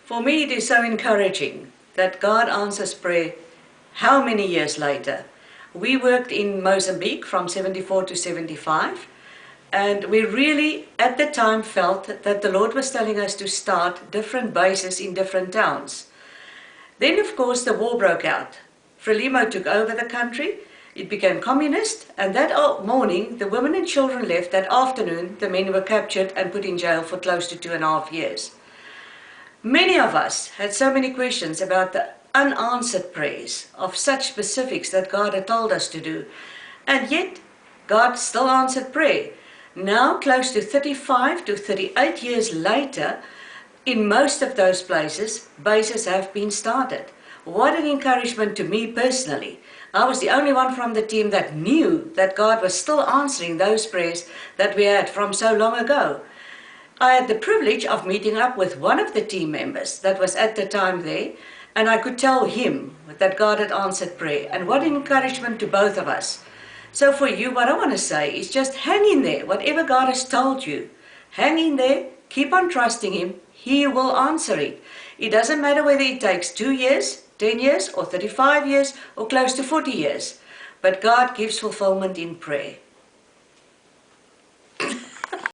For me, it is so encouraging that God answers prayer how many years later. We worked in Mozambique from 74 to 75, and we really at the time felt that the Lord was telling us to start different bases in different towns. Then of course the war broke out. Frelimo took over the country, it became communist, and that morning the women and children left. That afternoon the men were captured and put in jail for close to 2.5 years. Many of us had so many questions about the unanswered prayers of such specifics that God had told us to do. And yet, God still answered prayer. Now, close to 35 to 38 years later, in most of those places, bases have been started. What an encouragement to me personally. I was the only one from the team that knew that God was still answering those prayers that we had from so long ago. I had the privilege of meeting up with one of the team members that was at the time there, and I could tell him that God had answered prayer. And what an encouragement to both of us. So for you, what I want to say is just hang in there. Whatever God has told you, hang in there, keep on trusting Him. He will answer it. It doesn't matter whether it takes 2 years, 10 years, or 35 years, or close to 40 years. But God gives fulfillment in prayer.